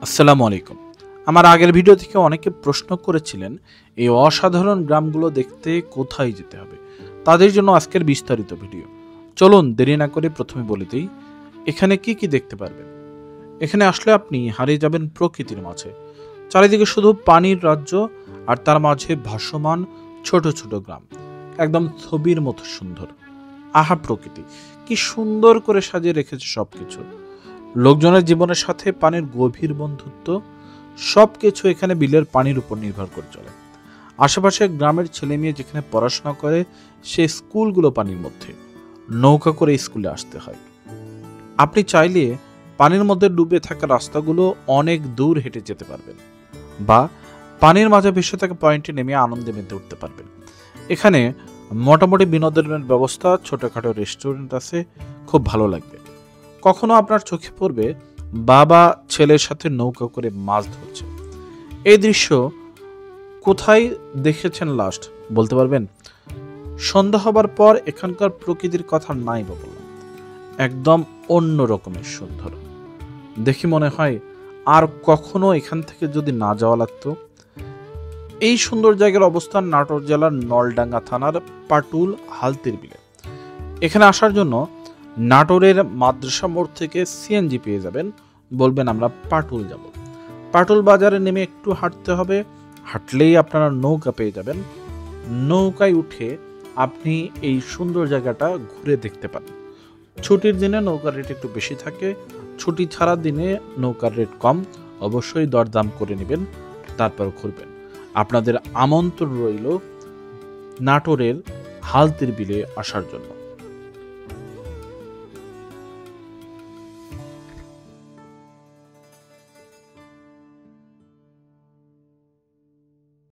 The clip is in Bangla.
আসসালামু আলাইকুম। আমার আগের ভিডিও থেকে অনেকে প্রশ্ন করেছিলেন এই অসাধারণ গ্রামগুলো দেখতে কোথায় যেতে হবে। তাদের জন্য আজকের বিস্তারিত ভিডিও। চলুন দেরি না করে প্রথমে বলে দিই এখানে কি কি দেখতে পারবেন। এখানে আসলে আপনি হারিয়ে যাবেন প্রকৃতির মাঝে। চারিদিকে শুধু পানির রাজ্য আর তার মাঝে ভাসমান ছোট ছোট গ্রাম। একদম ছবির মতো সুন্দর। আহা প্রকৃতি কি সুন্দর করে সাজিয়ে রেখেছে সবকিছু। লোকজনের জীবনের সাথে পানির গভীর বন্ধুত্ব, সবকিছু এখানে বিলের পানির উপর নির্ভর করে চলে। আশেপাশে গ্রামের ছেলে মেয়ে যেখানে পড়াশোনা করে সেই স্কুলগুলো পানির মধ্যে, নৌকা করে স্কুলে আসতে হয়। আপনি চাইলে পানির মধ্যে ডুবে থাকা রাস্তাগুলো অনেক দূর হেঁটে যেতে পারবেন, বা পানির মাঝে ভেসে থাকা পয়েন্টে নেমে আনন্দে মেতে উঠতে পারবেন। এখানে মোটামুটি বিনোদনের ব্যবস্থা, ছোটখাটো রেস্টুরেন্ট আছে, খুব ভালো লাগবে। কখনো আপনার চোখে পড়বে বাবা ছেলের সাথে নৌকা করে মাছ ধরছে। এই দৃশ্য কোথায় দেখেছেন লাস্ট বলতে পারবেন? সন্ধ্যা হবার পর এখানকার প্রকৃতির কথা নাই বা বললাম, একদম অন্য রকমের সুন্দর। দেখি মনে হয় আর কখনো এখান থেকে যদি না যাওয়া লাগতো। এই সুন্দর জায়গার অবস্থান নাটোর জেলার নলডাঙ্গা থানার পাটুল হালতির বিলে। এখানে আসার জন্য নাটোরের মাদ্রাসা মোড় থেকে সিএনজি পেয়ে যাবেন। বলবেন আমরা পাটুল যাব। পাটুল বাজারে নেমে একটু হাঁটতে হবে, হাঁটলেই আপনারা নৌকা পেয়ে যাবেন। নৌকায় উঠে আপনি এই সুন্দর জায়গাটা ঘুরে দেখতে পারেন। ছুটির দিনে নৌকার রেট একটু বেশি থাকে, ছুটি ছাড়া দিনে নৌকার রেট কম। অবশ্যই দরদাম করে নেবেন, তারপর ঘুরবেন। আপনাদের আমন্ত্রণ রইল নাটোরের হালতির বিলে আসার জন্য।